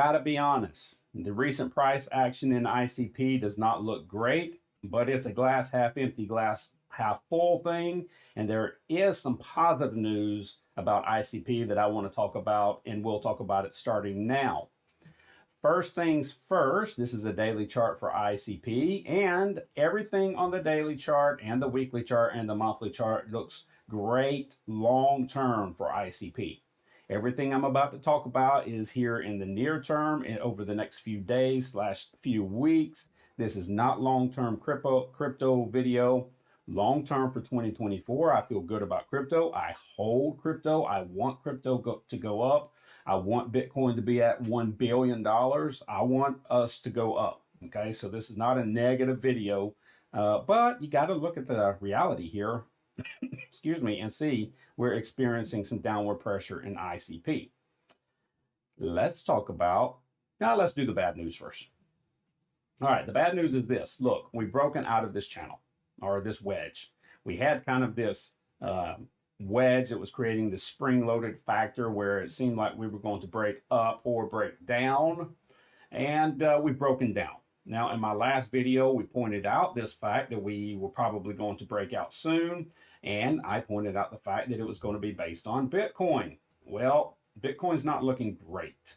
Gotta be honest, the recent price action in ICP does not look great, but it's a glass half empty, glass half full thing. And there is some positive news about ICP that I want to talk about, and we'll talk about it starting now. First things first, this is a daily chart for ICP, and everything on the daily chart and the weekly chart and the monthly chart looks great long term for ICP. Everything I'm about to talk about is here in the near term and over the next few days / few weeks. This is not long-term crypto video. Long-term for 2024, I feel good about crypto. I hold crypto. I want crypto to go up. I want Bitcoin to be at $1 billion. I want us to go up. Okay, so this is not a negative video, but you got to look at the reality here. Excuse me, and see we're experiencing some downward pressure in ICP. Let's do the bad news first. All right, the bad news is this. Look, we've broken out of this channel, or this wedge. We had kind of this wedge that was creating this spring-loaded factor where it seemed like we were going to break up or break down, and we've broken down. Now, in my last video, we pointed out this fact that we were probably going to break out soon, and I pointed out the fact that it was going to be based on Bitcoin. Well, Bitcoin's not looking great.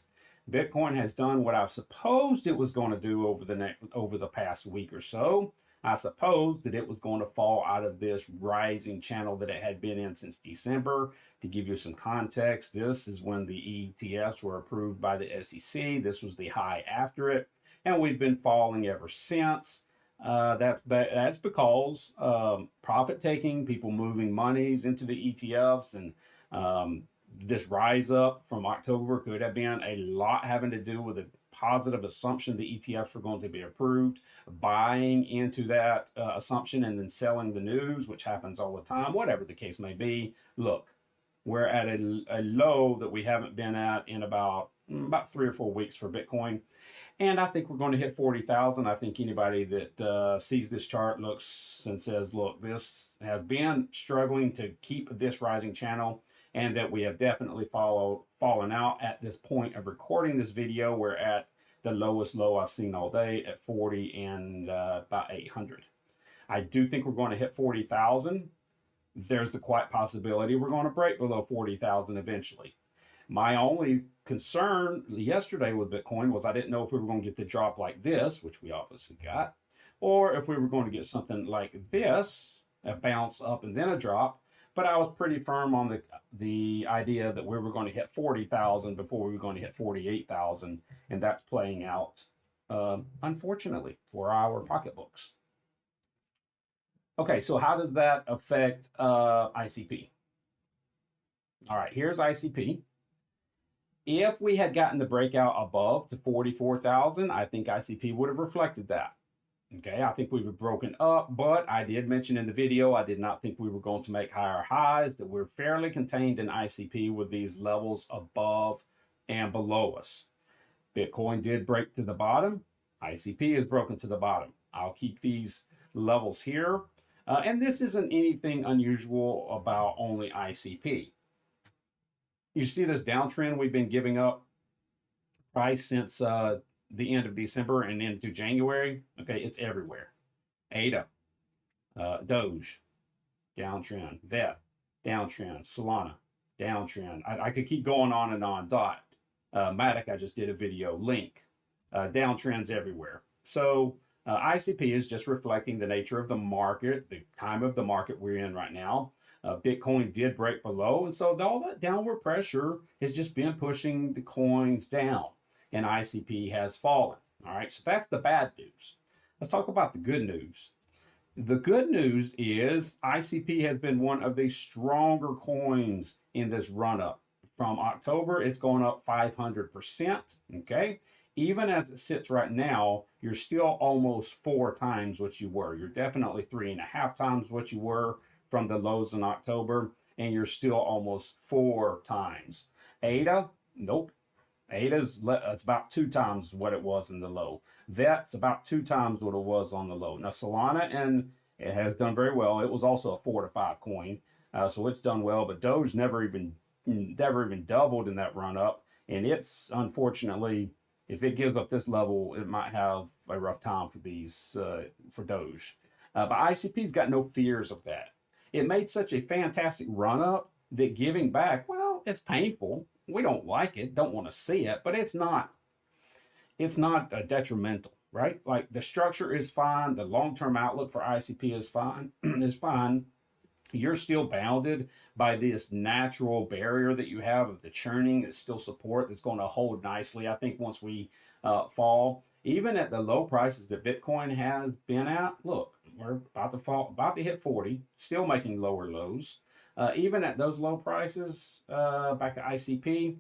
Bitcoin has done what I've supposed it was going to do over the past week or so. I supposed that it was going to fall out of this rising channel that it had been in since December. To give you some context, this is when the ETFs were approved by the SEC. This was the high after it, and we've been falling ever since. That's because profit taking, people moving monies into the ETFs, and this rise up from October could have been a lot having to do with a positive assumption the ETFs were going to be approved, buying into that assumption and then selling the news, which happens all the time, whatever the case may be. Look, we're at a low that we haven't been at in about 3 or 4 weeks for Bitcoin. And I think we're going to hit 40,000. I think anybody that sees this chart looks and says, look, this has been struggling to keep this rising channel, and that we have definitely fallen out at this point of recording this video. We're at the lowest low I've seen all day at 40 and about 800. I do think we're going to hit 40,000. There's the quiet possibility we're going to break below 40,000 eventually. My only concern yesterday with Bitcoin was I didn't know if we were going to get the drop like this, which we obviously got, or if we were going to get something like this, a bounce up and then a drop. But I was pretty firm on the idea that we were going to hit 40,000 before we were going to hit 48,000, and that's playing out, unfortunately, for our pocketbooks. Okay, so how does that affect ICP? All right, here's ICP. If we had gotten the breakout above to 44,000, I think ICP would have reflected that. Okay, I think we were broken up, but I did mention in the video, I did not think we were going to make higher highs, that we're fairly contained in ICP with these levels above and below us. Bitcoin did break to the bottom. ICP is broken to the bottom. I'll keep these levels here. And this isn't anything unusual about only ICP. You see this downtrend we've been giving up price since the end of December and into January. Okay, it's everywhere. ADA, Doge, downtrend. VET, downtrend. Solana, downtrend. I could keep going on and on. DOT, Matic, I just did a video. Link, downtrends everywhere. So ICP is just reflecting the nature of the market, the time of the market we're in right now. Bitcoin did break below, and so all that downward pressure has just been pushing the coins down, and ICP has fallen. All right, so that's the bad news. Let's talk about the good news. The good news is ICP has been one of the stronger coins in this run-up. From October, it's going up 500%, okay? Even as it sits right now, you're still almost 4 times what you were. You're definitely 3.5 times what you were from the lows in October, and you're still almost 4 times. ADA, nope. ADA's it's about 2 times what it was in the low. VET's about 2 times what it was on the low. Now Solana, and it has done very well. It was also a 4 to 5 coin, so it's done well. But Doge never even doubled in that run up, and it's unfortunately If it gives up this level, it might have a rough time for these for Doge. But ICP's got no fears of that. It made such a fantastic run up that giving back, well, it's painful. We don't like it, don't want to see it, but it's not detrimental, right? Like the structure is fine, the long-term outlook for ICP is fine, is fine. You're still bounded by this natural barrier that you have of the churning that's still support that's going to hold nicely. I think once we fall, even at the low prices that Bitcoin has been at, look, we're about to fall, about to hit 40, still making lower lows. Even at those low prices, back to ICP,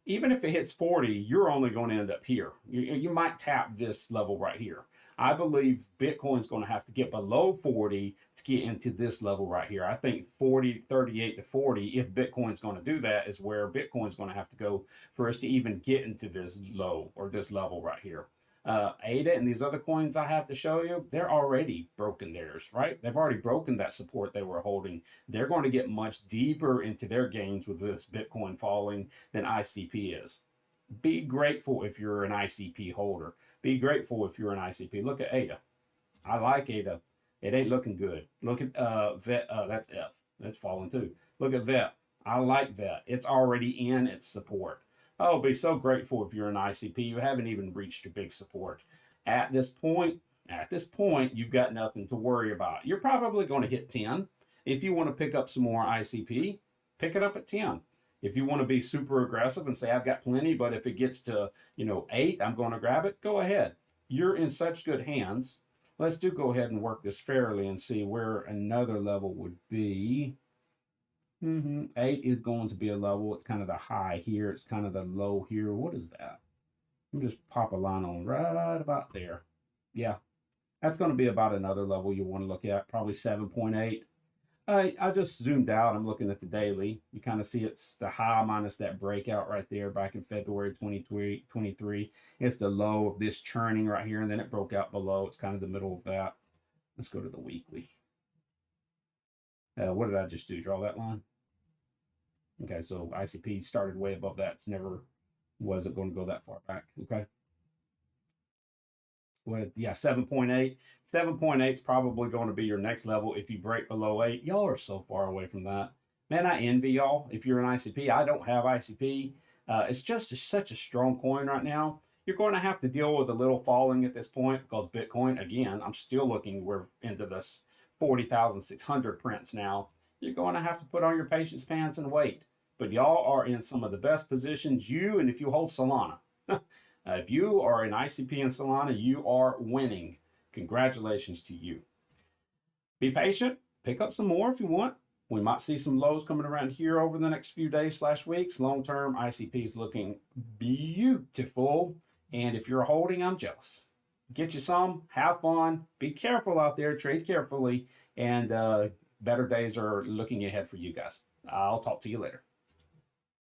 even if it hits 40, you're only going to end up here. You might tap this level right here. I believe Bitcoin's going to have to get below 40 to get into this level right here. I think 40, 38 to 40, if Bitcoin's going to do that, is where Bitcoin's going to have to go for us to even get into this low or this level right here. ADA and these other coins I have to show you, they're already broken theirs, right? They've already broken that support they were holding. They're going to get much deeper into their gains with this Bitcoin falling than ICP is. Be grateful if you're an ICP holder. Be grateful if you're an ICP. Look at ADA. I like ADA. It ain't looking good. Look at VET. That's F. That's falling too. Look at VET. I like VET. It's already in its support. Oh, be so grateful if you're an ICP. You haven't even reached your big support. At this point, you've got nothing to worry about. You're probably going to hit 10. If you want to pick up some more ICP, pick it up at 10. If you want to be super aggressive and say, I've got plenty, but if it gets to, 8, I'm going to grab it, go ahead. You're in such good hands. Let's go ahead and work this fairly and see where another level would be. 8 is going to be a level. It's kind of the high here. It's kind of the low here. What is that? Let me just pop a line on right about there. Yeah, that's going to be about another level you want to look at, probably 7.8. I just zoomed out. I'm looking at the daily. You kind of see it's the high minus that breakout right there back in February 2023. It's the low of this churning right here, and then it broke out below. It's kind of the middle of that. Let's go to the weekly. What did I just do? Draw that line? Okay, so ICP started way above that. It's never wasn't going to go that far back. Okay. With 7.8. 7.8 is probably going to be your next level if you break below 8. Y'all are so far away from that. Man, I envy y'all if you're an ICP. I don't have ICP. It's just such a strong coin right now. You're going to have to deal with a little falling at this point because Bitcoin, again, I'm still looking, we're into this 40,600 prints now. You're going to have to put on your patience pants and wait. But y'all are in some of the best positions. You, and if you hold Solana, if you are an ICP in Solana, you are winning. Congratulations to you. Be patient. Pick up some more if you want. We might see some lows coming around here over the next few days / weeks. Long-term, ICP is looking beautiful. And if you're holding, I'm jealous. Get you some. Have fun. Be careful out there. Trade carefully. And better days are looking ahead for you guys. I'll talk to you later.